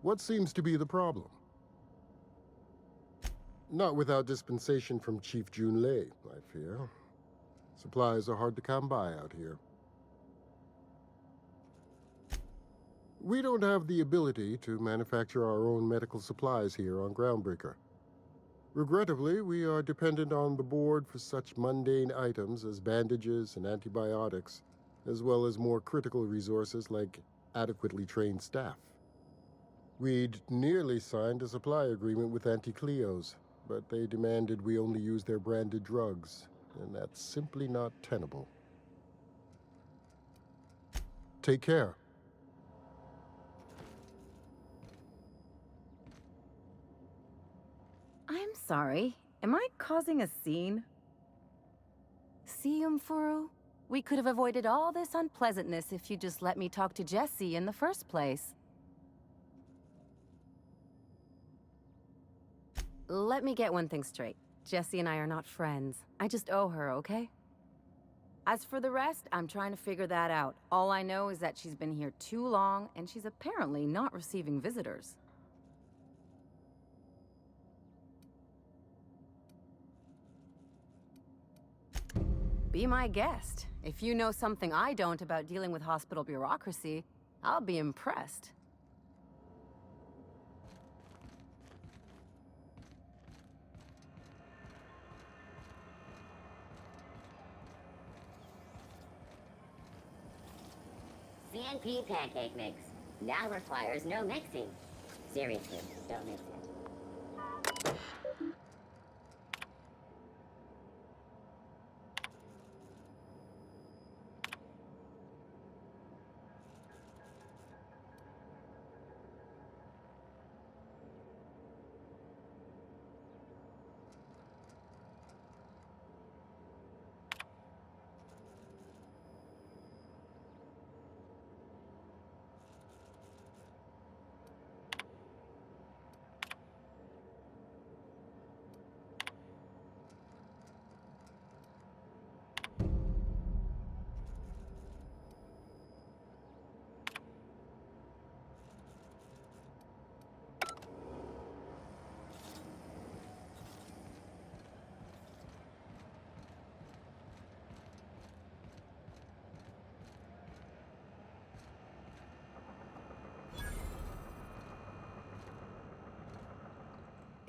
What seems to be the problem? Not without dispensation from Chief Junlei, I fear. Supplies are hard to come by out here. We don't have the ability to manufacture our own medical supplies here on Groundbreaker. Regrettably, we are dependent on the board for such mundane items as bandages and antibiotics, as well as more critical resources like adequately trained staff. We'd nearly signed a supply agreement with Anti-Cleos, but they demanded we only use their branded drugs, and that's simply not tenable. Take care. I'm sorry. Am I causing a scene? See, Umfuru? We could have avoided all this unpleasantness if you just let me talk to Jesse in the first place. Let me get one thing straight. Jesse and I are not friends. I just owe her, okay? As for the rest, I'm trying to figure that out. All I know is that she's been here too long, and she's apparently not receiving visitors. Be my guest. If you know something I don't about dealing with hospital bureaucracy, I'll be impressed. CNP pancake mix now requires no mixing. Seriously, don't mix it.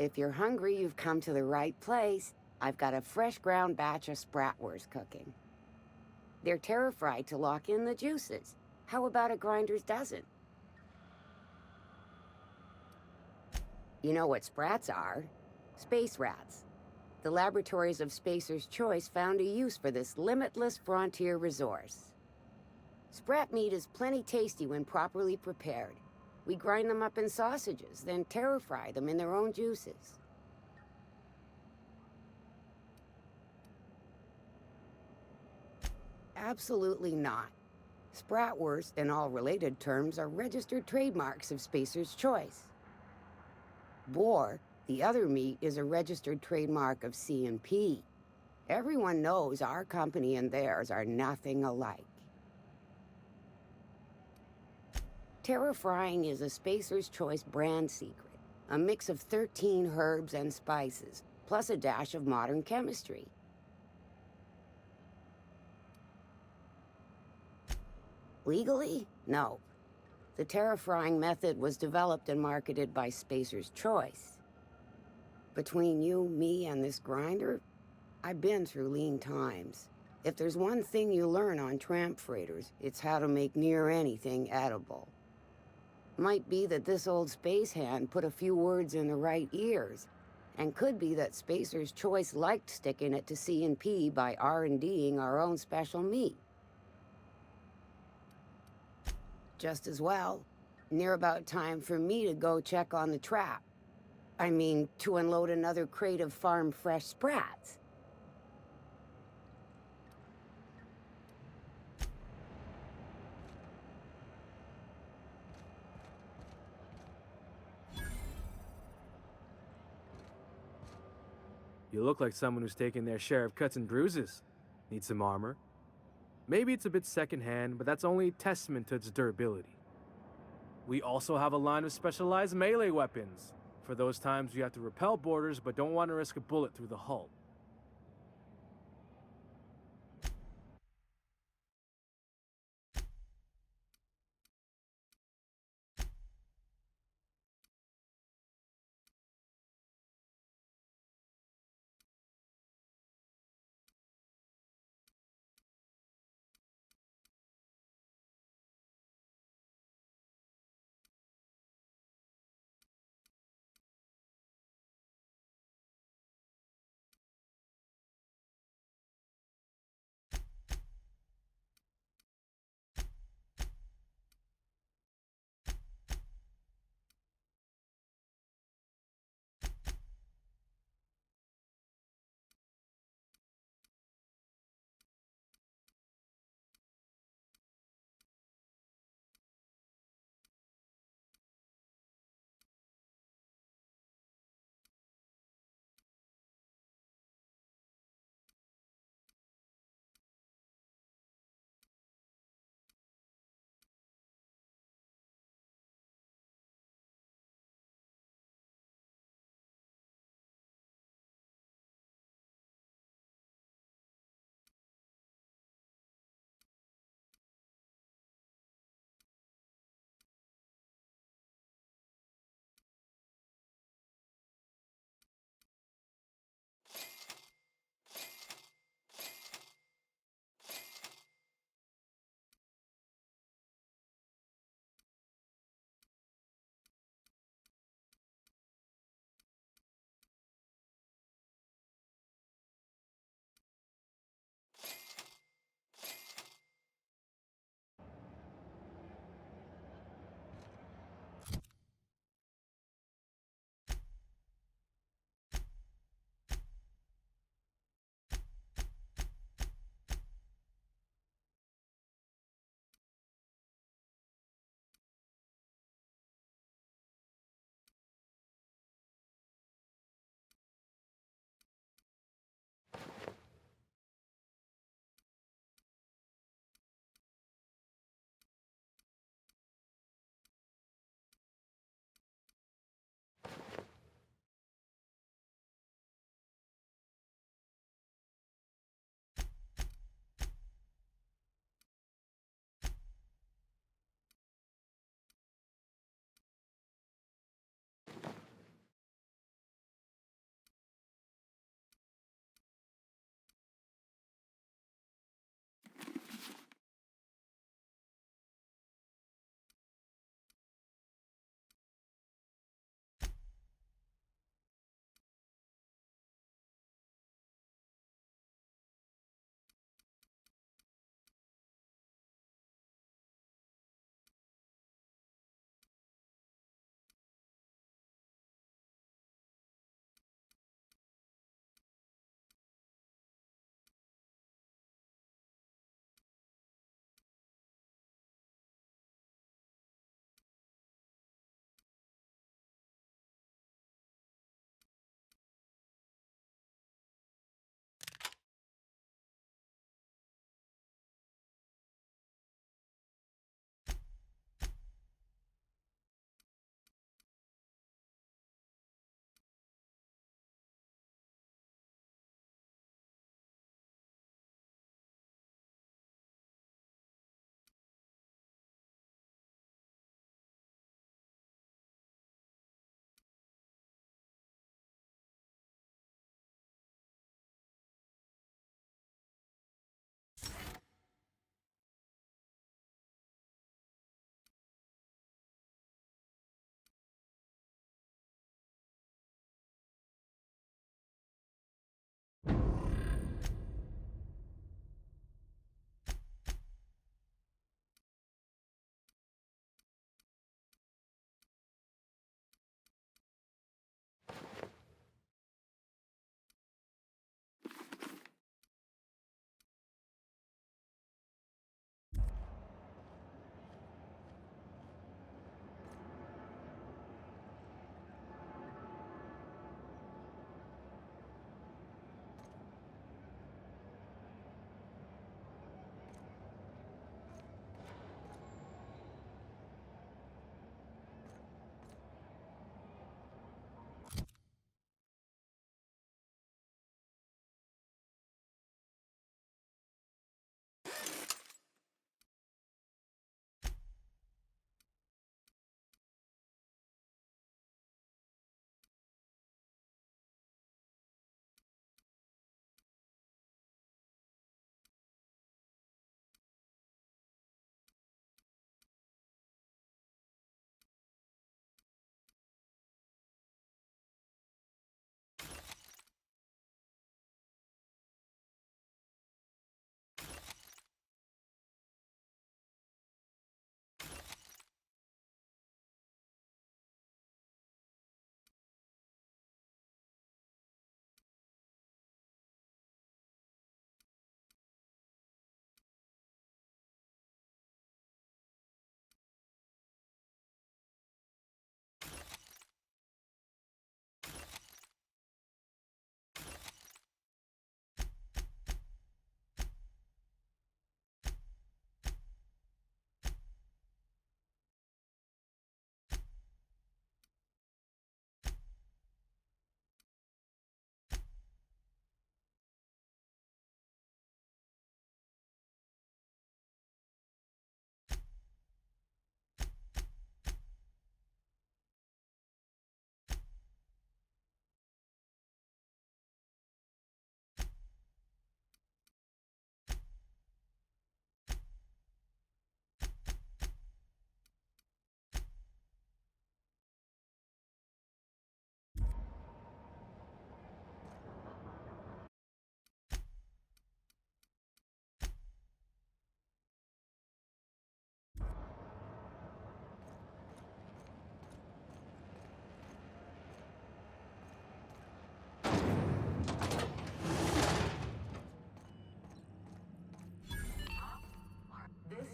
If you're hungry, you've come to the right place. I've got a fresh ground batch of spratwurst cooking. They're terra-fried to lock in the juices. How about a grinder's dozen? You know what sprats are? Space rats. The laboratories of Spacer's Choice found a use for this limitless frontier resource. Sprat meat is plenty tasty when properly prepared. We grind them up in sausages, then terra-fry them in their own juices. Absolutely not. Spratwurst and all related terms are registered trademarks of Spacer's Choice. Boar, the other meat, is a registered trademark of C&P. Everyone knows our company and theirs are nothing alike. Terra-frying is a Spacer's Choice brand secret, a mix of 13 herbs and spices, plus a dash of modern chemistry. Legally? No. The terra-frying method was developed and marketed by Spacer's Choice. Between you, me, and this grinder, I've been through lean times. If there's one thing you learn on tramp freighters, it's how to make near anything edible. Might be that this old space hand put a few words in the right ears, and could be that Spacer's Choice liked sticking it to C&P by R&Ding our own special meat. Just as well, near about time for me to go check on the trap. I mean, to unload another crate of farm-fresh sprats. You look like someone who's taken their share of cuts and bruises. Need some armor? Maybe it's a bit secondhand, but that's only a testament to its durability. We also have a line of specialized melee weapons, for those times you have to repel boarders but don't want to risk a bullet through the hull.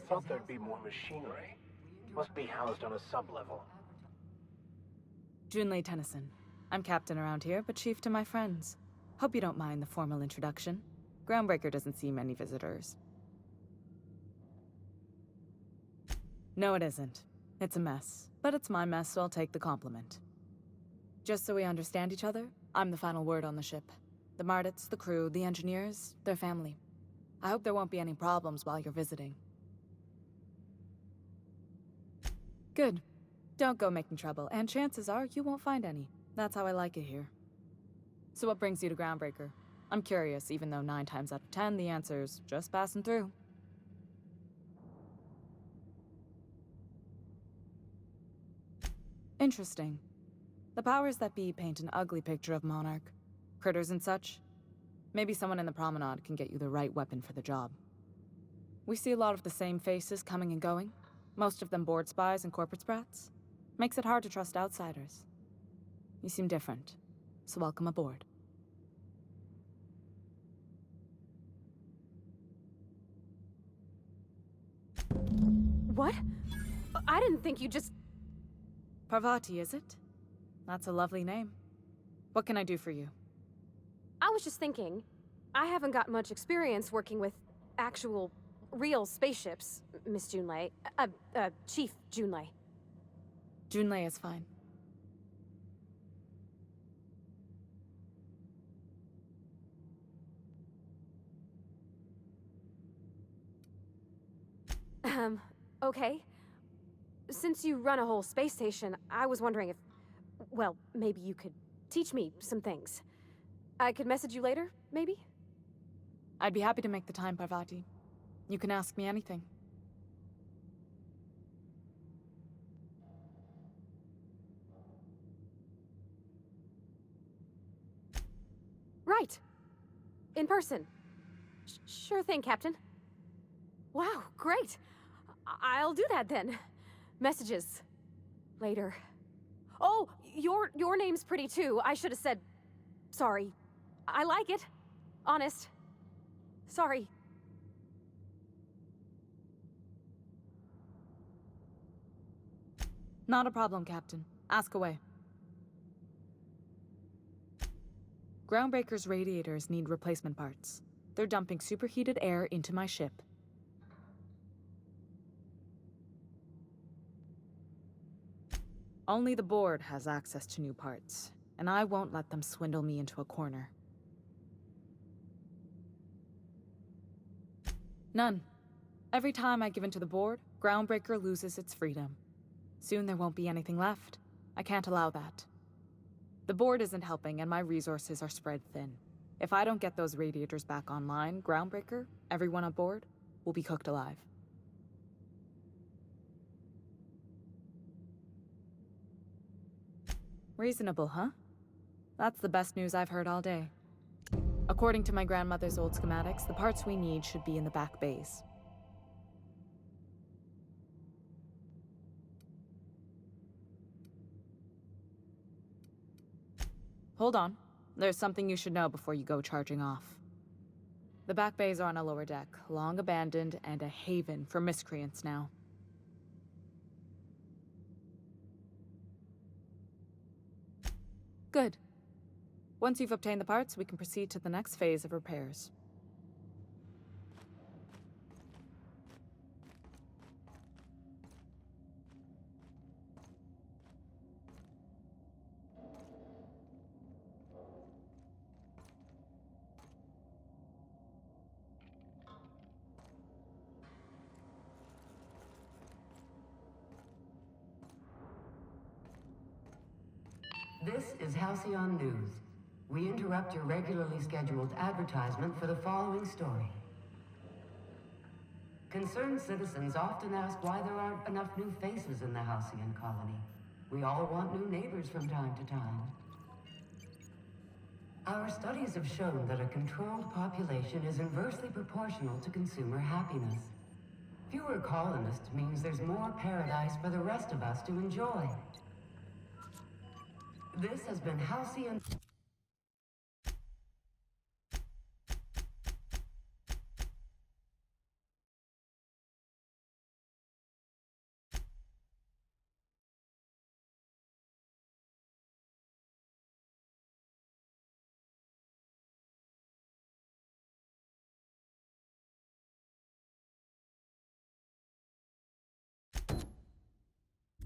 thought there'd be more machinery. Must be housed on a sub-level. Junlei Tennyson. I'm captain around here, but chief to my friends. Hope you don't mind the formal introduction. Groundbreaker doesn't see many visitors. No, it isn't. It's a mess. But it's my mess, so I'll take the compliment. Just so we understand each other, I'm the final word on the ship. The Mardits, the crew, the engineers, their family. I hope there won't be any problems while you're visiting. Good. Don't go making trouble, and chances are you won't find any. That's how I like it here. So what brings you to Groundbreaker? I'm curious, even though 9 times out of 10 the answer's just passing through. Interesting. The powers that be paint an ugly picture of Monarch. Critters and such. Maybe someone in the promenade can get you the right weapon for the job. We see a lot of the same faces coming and going. Most of them board spies and corporate sprats. Makes it hard to trust outsiders. You seem different, so welcome aboard. What? I didn't think you just... Parvati, is it? That's a lovely name. What can I do for you? I was just thinking, I haven't got much experience working with actual, real spaceships, Miss Junlei. Chief Junlei. Junlei is fine. Okay. Since you run a whole space station, I was wondering if, well, maybe you could teach me some things. I could message you later, maybe? I'd be happy to make the time, Parvati. You can ask me anything. Right. In person. Sure thing, Captain. Wow, great. I'll do that then. Messages. Later. Oh, your name's pretty too. I should have said... Sorry. I like it. Honest. Sorry. Not a problem, Captain. Ask away. Groundbreaker's radiators need replacement parts. They're dumping superheated air into my ship. Only the board has access to new parts, and I won't let them swindle me into a corner. None. Every time I give in to the board, Groundbreaker loses its freedom. Soon there won't be anything left. I can't allow that. The board isn't helping, and my resources are spread thin. If I don't get those radiators back online, Groundbreaker, everyone on board, will be cooked alive. Reasonable, huh? That's the best news I've heard all day. According to my grandmother's old schematics, the parts we need should be in the back bays. Hold on. There's something you should know before you go charging off. The back bays are on a lower deck, long abandoned and a haven for miscreants now. Good. Once you've obtained the parts, we can proceed to the next phase of repairs. This is Halcyon News. We interrupt your regularly scheduled advertisement for the following story. Concerned citizens often ask why there aren't enough new faces in the Halcyon colony. We all want new neighbors from time to time. Our studies have shown that a controlled population is inversely proportional to consumer happiness. Fewer colonists means there's more paradise for the rest of us to enjoy. This has been Halcyon...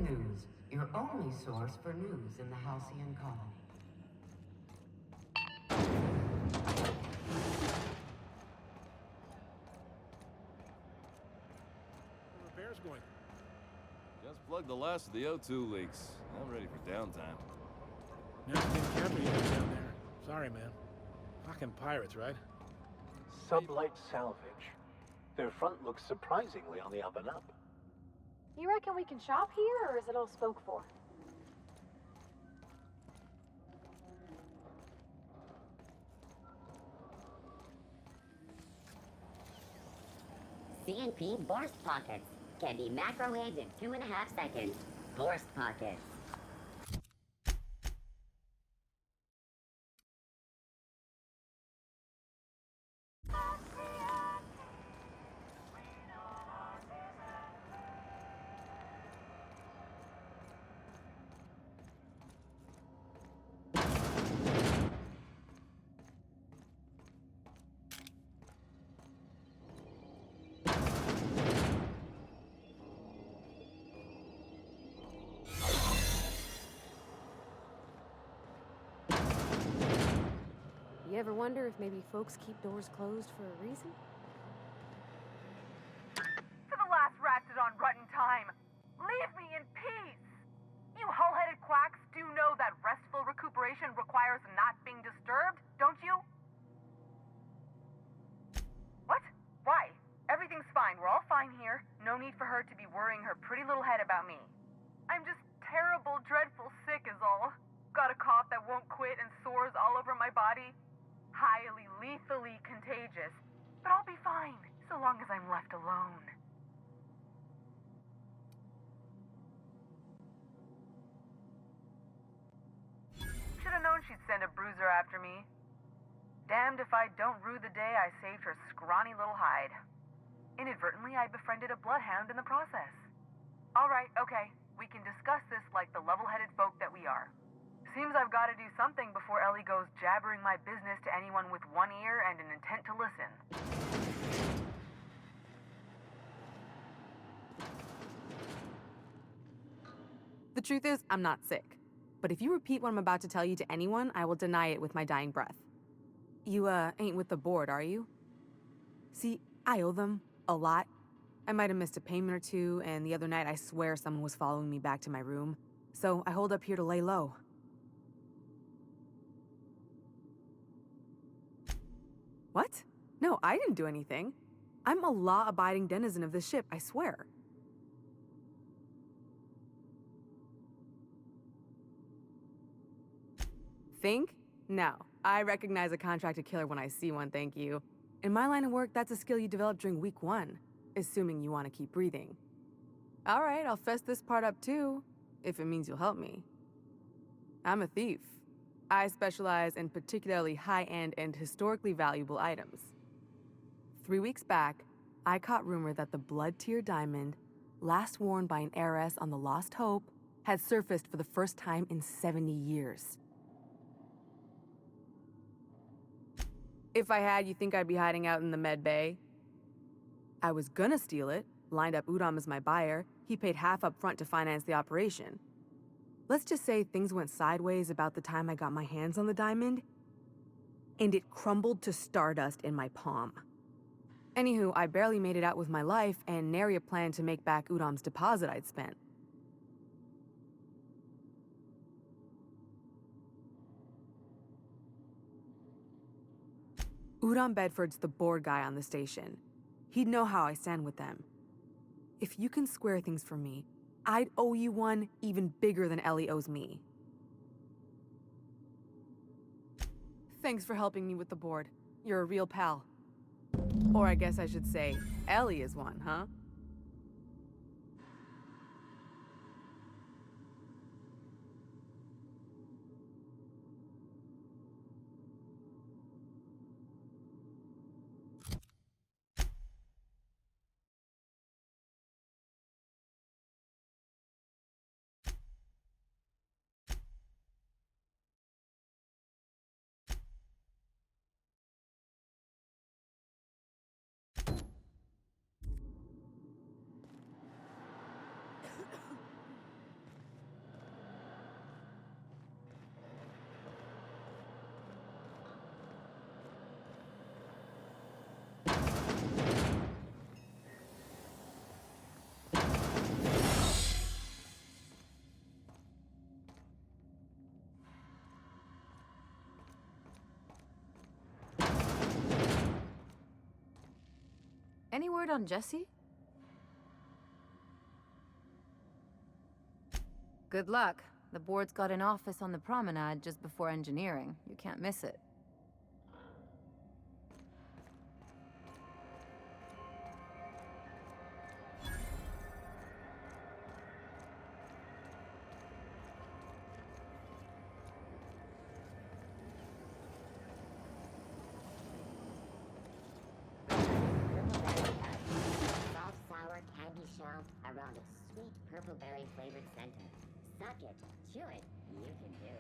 News, your only source for news in the Halcyon colony. Repairs going. Just plugged the last of the O2 leaks. I'm ready for downtime. Never been camping yet down there. Sorry, man. Fucking pirates, right? Sublight salvage. Their front looks surprisingly on the up and up. You reckon we can shop here, or is it all spoke for? CNP Borst Pockets. Can be microwaved in 2.5 seconds. Borst Pockets. You ever wonder if maybe folks keep doors closed for a reason? For the last ratted on rotten time, leave me in peace! You hull-headed quacks do know that restful recuperation requires not being disturbed, don't you? What? Why? Everything's fine. We're all fine here. No need for her to be worrying her pretty little head about me. I'm just terrible, dreadful sick is all. Got a cough that won't quit and sores all over my body. Highly lethally contagious. But I'll be fine, so long as I'm left alone. Should've known she'd send a bruiser after me. Damned if I don't rue the day I saved her scrawny little hide. Inadvertently, I befriended a bloodhound in the process. Alright, okay. We can discuss this like the level-headed folk that we are. Seems I've got to do something before Ellie goes jabbering my business to anyone with one ear and an intent to listen. The truth is, I'm not sick. But if you repeat what I'm about to tell you to anyone, I will deny it with my dying breath. You, ain't with the board, are you? See, I owe them a lot. I might have missed a payment or two, and the other night I swear someone was following me back to my room. So I hold up here to lay low. What? No, I didn't do anything. I'm a law-abiding denizen of this ship, I swear. Think? No. I recognize a contracted killer when I see one, thank you. In my line of work, that's a skill you develop during week 1, assuming you want to keep breathing. All right, I'll fess this part up too, if it means you'll help me. I'm a thief. I specialize in particularly high-end and historically valuable items. 3 weeks back, I caught rumor that the blood-tier diamond, last worn by an heiress on the Lost Hope, had surfaced for the first time in 70 years. If I had, you think I'd be hiding out in the med bay? I was gonna steal it, lined up Udom as my buyer. He paid half up front to finance the operation. Let's just say things went sideways about the time I got my hands on the diamond, and it crumbled to stardust in my palm. Anywho, I barely made it out with my life, and nary a plan to make back Udom's deposit I'd spent. Udom Bedford's the board guy on the station. He'd know how I stand with them. If you can square things for me, I'd owe you one even bigger than Ellie owes me. Thanks for helping me with the board. You're a real pal. Or I guess I should say, Ellie is one, huh? Any word on Jesse? Good luck. The board's got an office on the promenade just before engineering. You can't miss it. Soft, sour, candy shell around a sweet purple berry flavored center. Suck it, chew it, you can do it.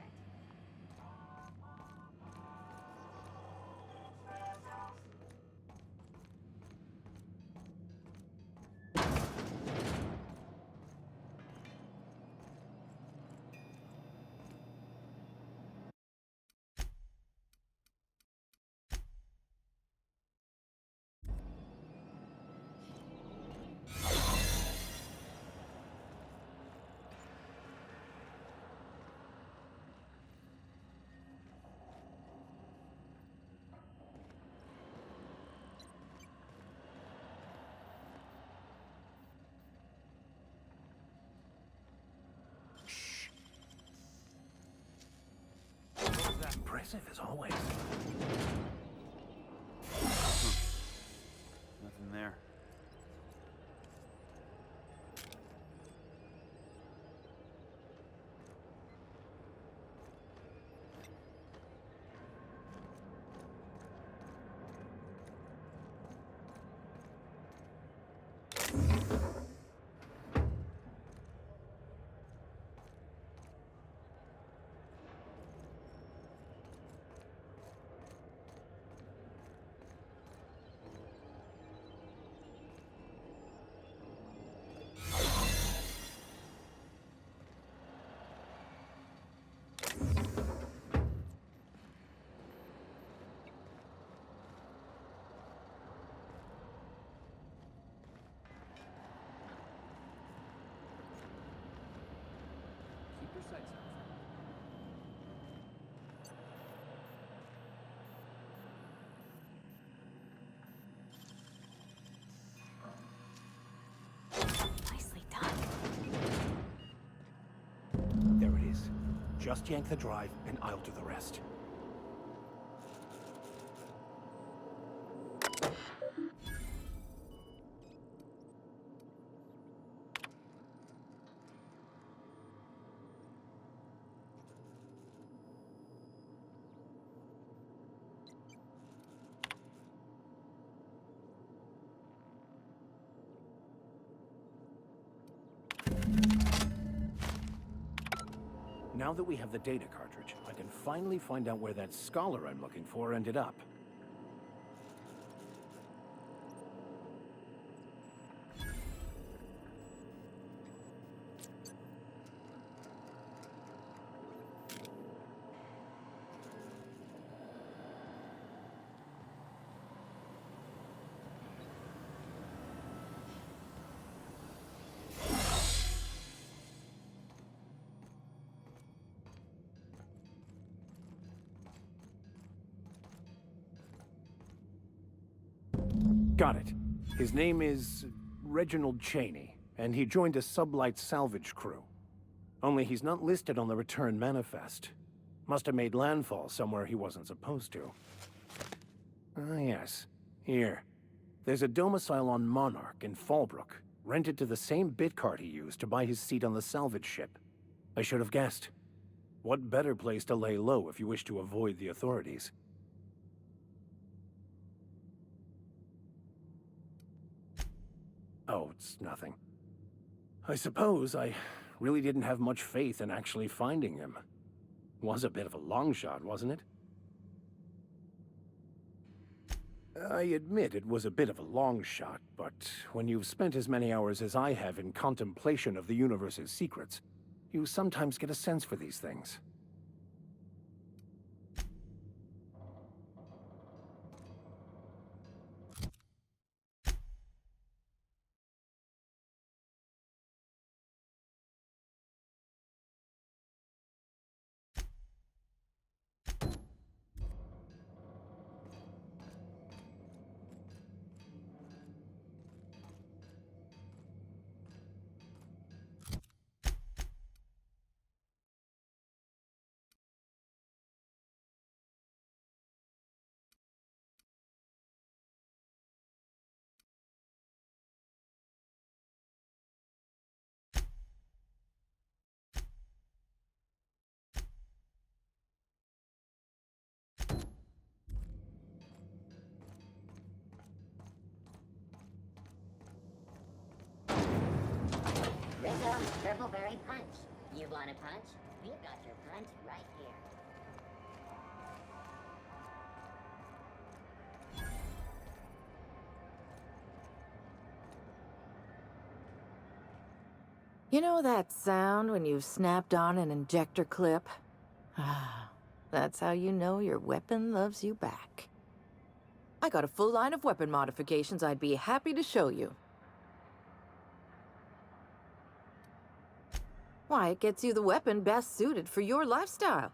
Impressive as always. Nothing there. Keep your sights out. Nicely done. There it is. Just yank the drive, and I'll do the rest. Now that we have the data cartridge, I can finally find out where that scholar I'm looking for ended up. Got it. His name is Reginald Cheney, and he joined a sublight salvage crew. Only he's not listed on the return manifest. Must have made landfall somewhere he wasn't supposed to. Ah, yes. Here. There's a domicile on Monarch in Fallbrook, rented to the same bit card he used to buy his seat on the salvage ship. I should have guessed. What better place to lay low if you wish to avoid the authorities? Oh, it's nothing. I suppose I really didn't have much faith in actually finding him. Was a bit of a long shot, wasn't it? I admit it was a bit of a long shot, but when you've spent as many hours as I have in contemplation of the universe's secrets, you sometimes get a sense for these things. some purple-berry punch. You want a punch? We've got your punch right here. You know that sound when you've snapped on an injector clip? That's how you know your weapon loves you back. I got a full line of weapon modifications I'd be happy to show you. Why, it gets you the weapon best suited for your lifestyle.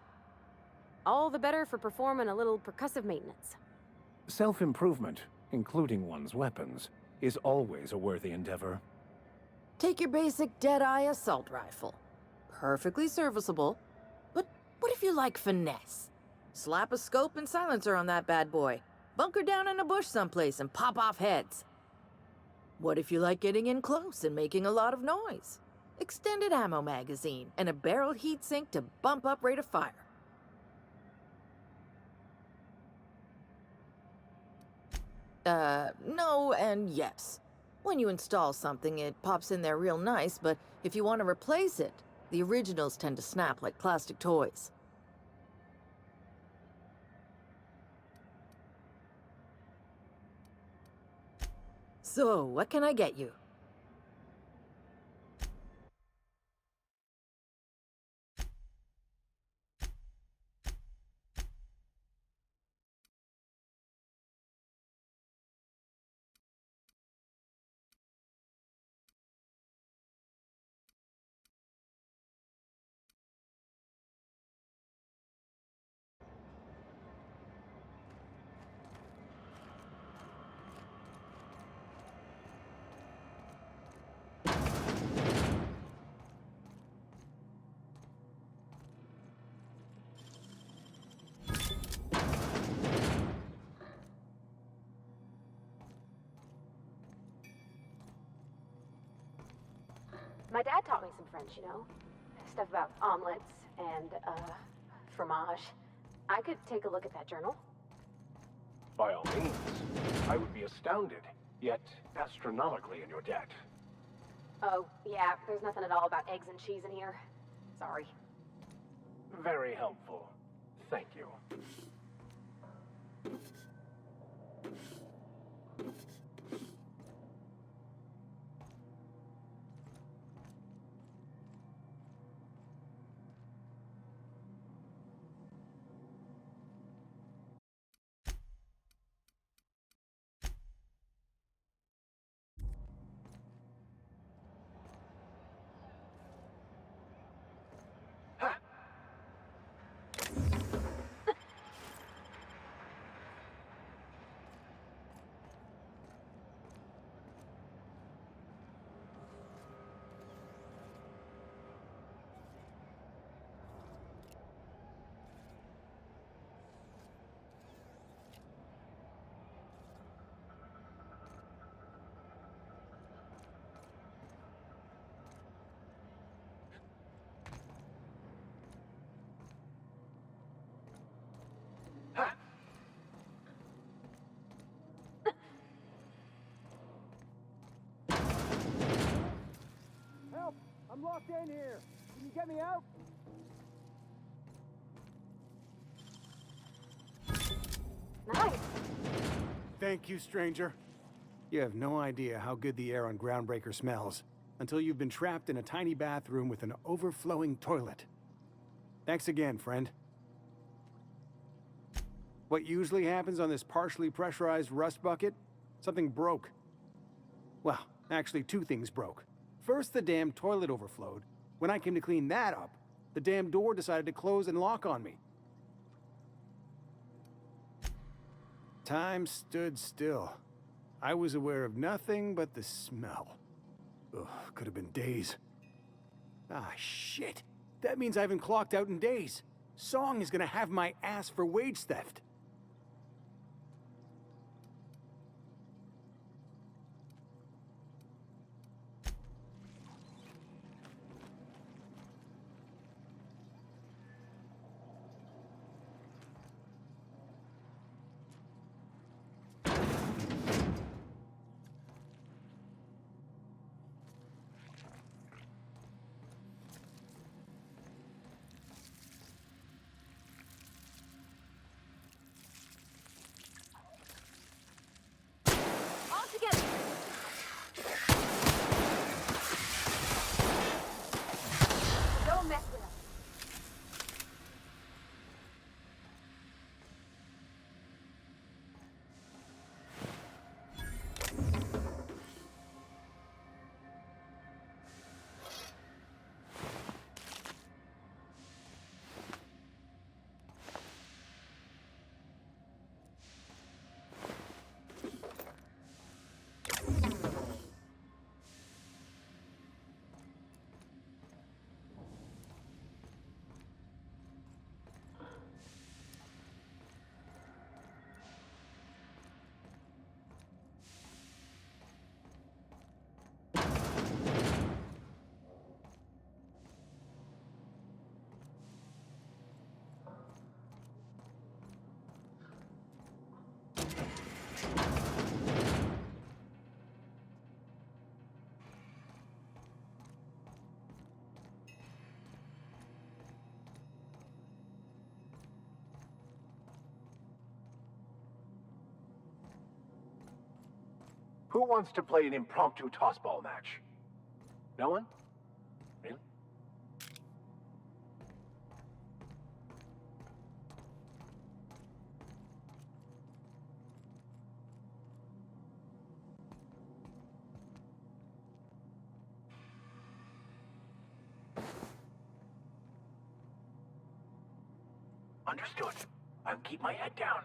All the better for performing a little percussive maintenance. Self-improvement, including one's weapons, is always a worthy endeavor. Take your basic Deadeye assault rifle. Perfectly serviceable. But what if you like finesse? Slap a scope and silencer on that bad boy. Bunker down in a bush someplace and pop off heads. What if you like getting in close and making a lot of noise? Extended ammo magazine and a barrel heatsink to bump up rate of fire. No and yes. When you install something, it pops in there real nice, but if you want to replace it, the originals tend to snap like plastic toys. So, what can I get you? My dad taught me some French, you know? Stuff about omelets and, fromage. I could take a look at that journal. By all means, I would be astounded, yet astronomically in your debt. Oh, yeah, there's nothing at all about eggs and cheese in here. Sorry. Very helpful. Thank you. Help! I'm locked in here. Can you get me out? Nice. Thank you, stranger. You have no idea how good the air on Groundbreaker smells until you've been trapped in a tiny bathroom with an overflowing toilet. Thanks again, friend. What usually happens on this partially pressurized rust bucket? Something broke. Well, actually two things broke. First, the damn toilet overflowed. When I came to clean that up, the damn door decided to close and lock on me. Time stood still. I was aware of nothing but the smell. Ugh, could have been days. Ah, shit. That means I haven't clocked out in days. Song is gonna have my ass for wage theft. Who wants to play an impromptu tossball match? No one? Really? Understood. I'll keep my head down.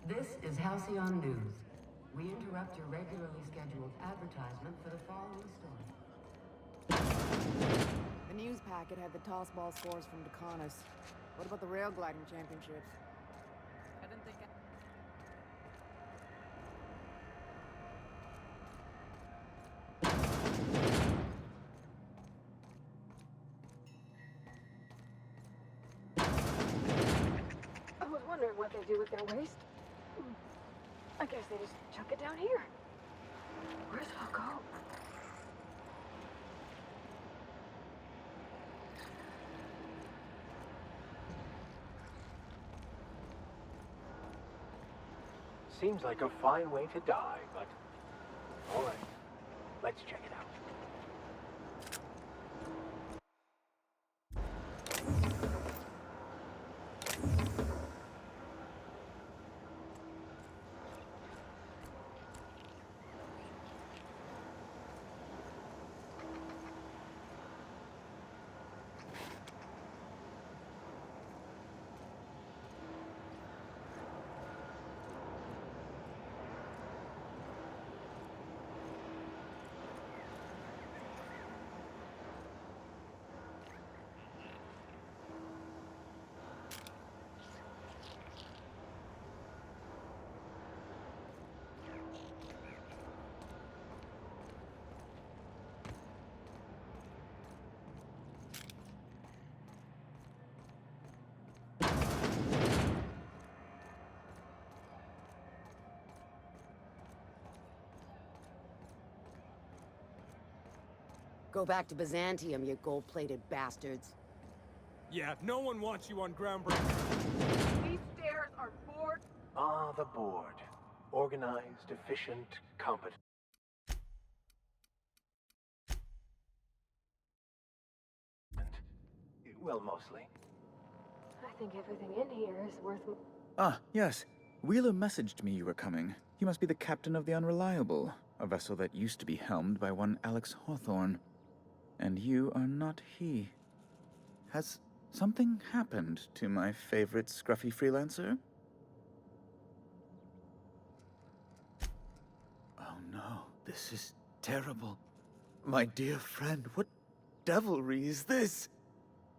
This is Halcyon News. We interrupt your regularly scheduled advertisement for the following story. The news packet had the tossball scores from Decanas. What about the rail gliding championships? I didn't think. I was wondering what they do with their waste. I guess they just chuck it down here. Where's it all go? Seems like a fine way to die, but... all right, let's check it out. Go back to Byzantium, you gold-plated bastards. Yeah, no one wants you on Groundbreaker. These stairs are bored. Ah, the board. Organized, efficient, competent. Well, mostly. I think everything in here is worth... Ah, yes. Wheeler messaged me you were coming. You must be the captain of the Unreliable, a vessel that used to be helmed by one Alex Hawthorne. And you are not he. Has something happened to my favorite scruffy freelancer? Oh no, this is terrible. My dear friend, what devilry is this?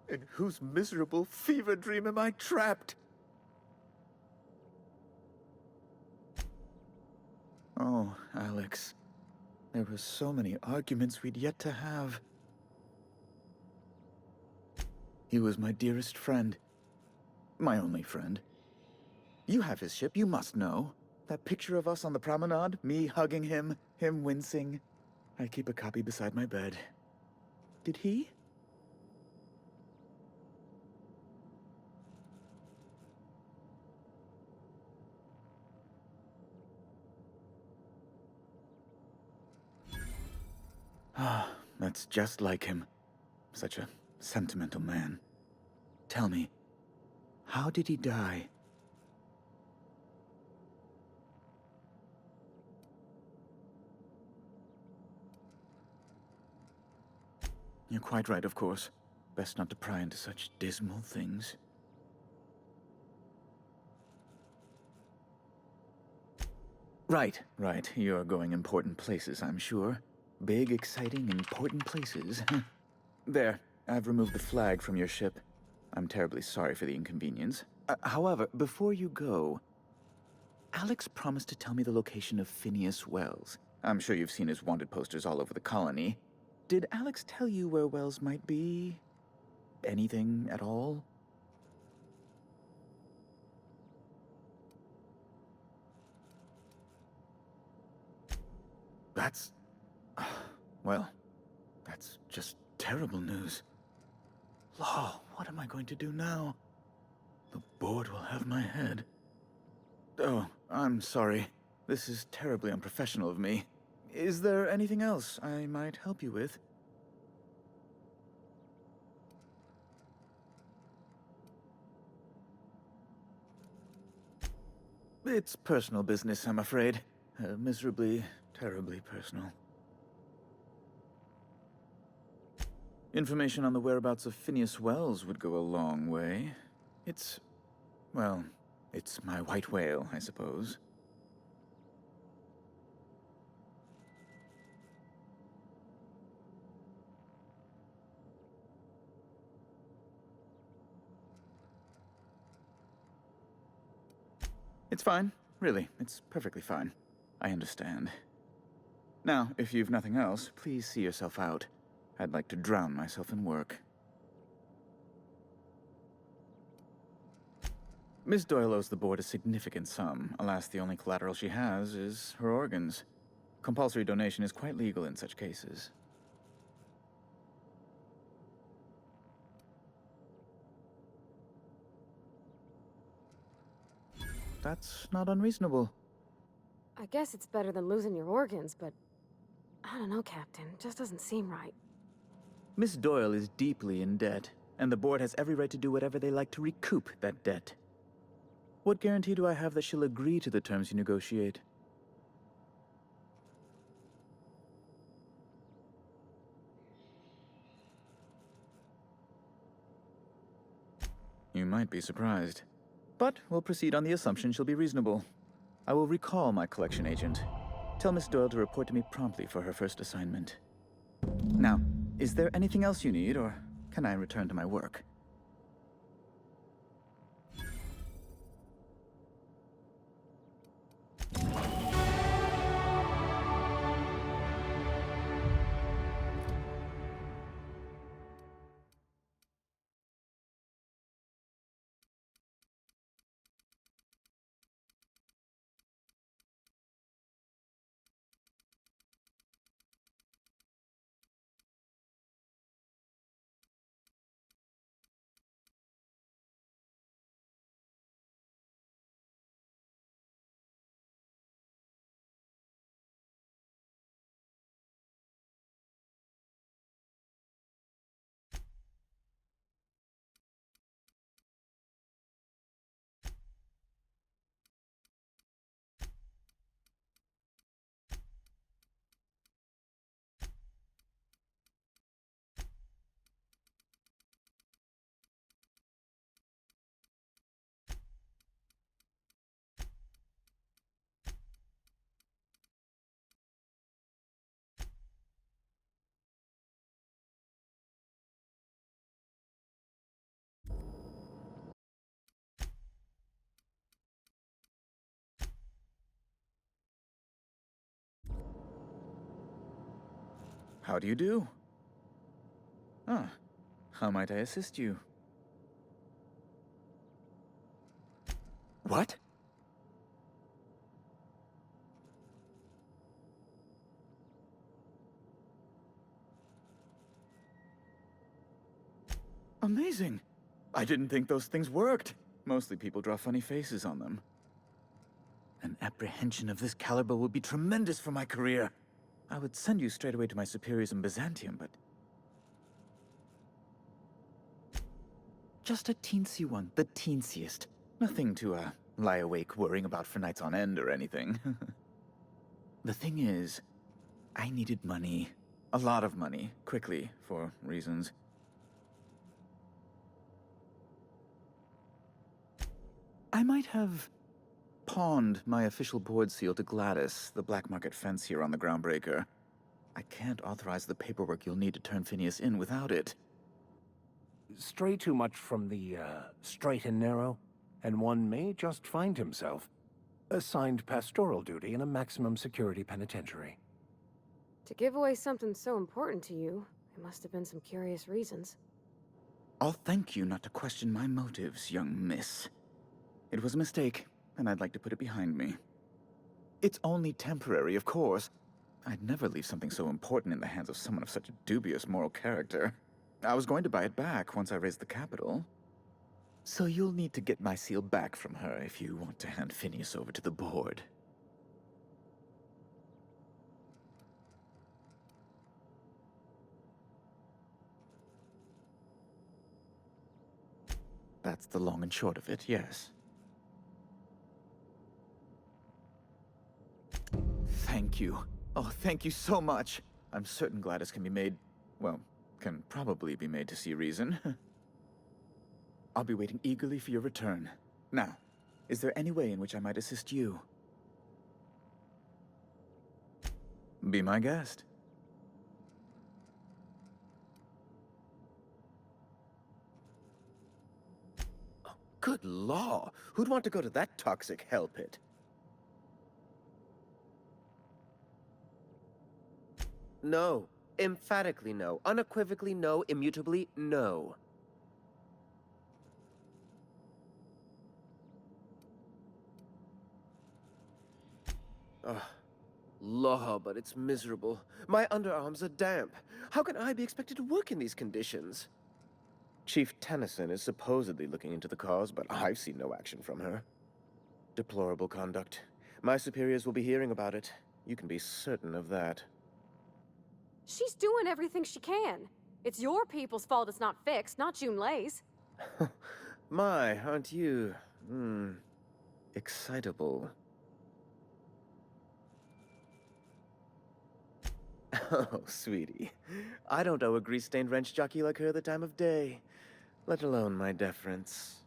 In whose miserable fever dream am I trapped? Oh, Alex. There were so many arguments we'd yet to have. He was my dearest friend. My only friend. You have his ship, you must know. That picture of us on the promenade, me hugging him, him wincing. I keep a copy beside my bed. Did he? Ah, that's just like him. Such a sentimental man. Tell me, how did he die? You're quite right, of course. Best not to pry into such dismal things. Right. You're going important places, I'm sure. Big, exciting, important places. There, I've removed the flag from your ship. I'm terribly sorry for the inconvenience. However, before you go, Alex promised to tell me the location of Phineas Wells. I'm sure you've seen his wanted posters all over the colony. Did Alex tell you where Wells might be? Anything at all? That's... well, that's just terrible news. Law, what am I going to do now? The board will have my head. Oh, I'm sorry. This is terribly unprofessional of me. Is there anything else I might help you with? It's personal business, I'm afraid. Miserably, terribly personal. Information on the whereabouts of Phineas Wells would go a long way. Well, it's my white whale, I suppose. It's fine. Really, it's perfectly fine. I understand. Now, if you've nothing else, please see yourself out. I'd like to drown myself in work. Miss Doyle owes the board a significant sum. Alas, the only collateral she has is her organs. Compulsory donation is quite legal in such cases. That's not unreasonable. I guess it's better than losing your organs, but I don't know, Captain. It just doesn't seem right. Miss Doyle is deeply in debt, and the board has every right to do whatever they like to recoup that debt. What guarantee do I have that she'll agree to the terms you negotiate? You might be surprised. But we'll proceed on the assumption she'll be reasonable. I will recall my collection agent. Tell Miss Doyle to report to me promptly for her first assignment. Now, is there anything else you need, or can I return to my work? How do you do? Ah, how might I assist you? What? Amazing. I didn't think those things worked. Mostly people draw funny faces on them. An apprehension of this caliber would be tremendous for my career. I would send you straight away to my superiors in Byzantium, but... just a teensy one, the teensiest. Nothing to, lie awake worrying about for nights on end or anything. The thing is, I needed money. A lot of money, quickly, for reasons. I might have pawned my official board seal to Gladys, the black market fence here on the Groundbreaker. I can't authorize the paperwork you'll need to turn Phineas in without it. Stray too much from the, straight and narrow, and one may just find himself assigned pastoral duty in a maximum security penitentiary. To give away something so important to you, there must have been some curious reasons. I'll thank you not to question my motives, young miss. It was a mistake, and I'd like to put it behind me. It's only temporary, of course. I'd never leave something so important in the hands of someone of such a dubious moral character. I was going to buy it back once I raised the capital. So you'll need to get my seal back from her if you want to hand Phineas over to the board. That's the long and short of it, yes. Thank you. Oh, thank you so much. I'm certain Gladys can be made, well, can probably be made to see reason. I'll be waiting eagerly for your return. Now, is there any way in which I might assist you? Be my guest. Oh, good law! Who'd want to go to that toxic hell pit? No. Emphatically no. Unequivocally no. Immutably no. Ugh. Law, but it's miserable. My underarms are damp. How can I be expected to work in these conditions? Chief Tennyson is supposedly looking into the cause, but I've seen no action from her. Deplorable conduct. My superiors will be hearing about it. You can be certain of that. She's doing everything she can. It's your people's fault it's not fixed, not Junlei's. My, aren't you, excitable. Oh, sweetie. I don't owe a grease-stained wrench jockey like her the time of day, let alone my deference.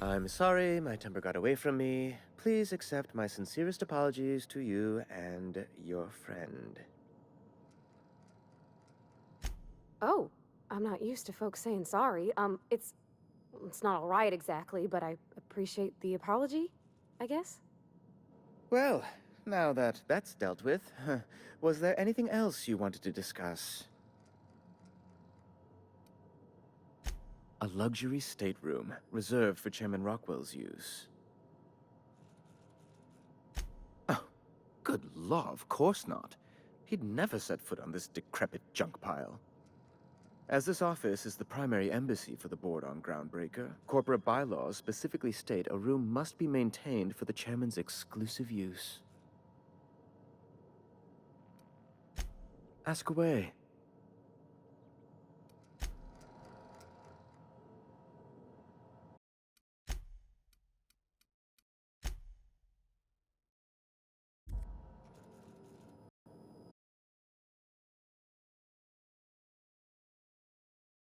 I'm sorry, my temper got away from me. Please accept my sincerest apologies to you and your friend. Oh, I'm not used to folks saying sorry. It's not all right exactly, but I appreciate the apology, I guess. Well, now that that's dealt with, was there anything else you wanted to discuss? A luxury stateroom, reserved for Chairman Rockwell's use. Oh, good law, of course not. He'd never set foot on this decrepit junk pile. As this office is the primary embassy for the board on Groundbreaker, corporate bylaws specifically state a room must be maintained for the chairman's exclusive use. Ask away.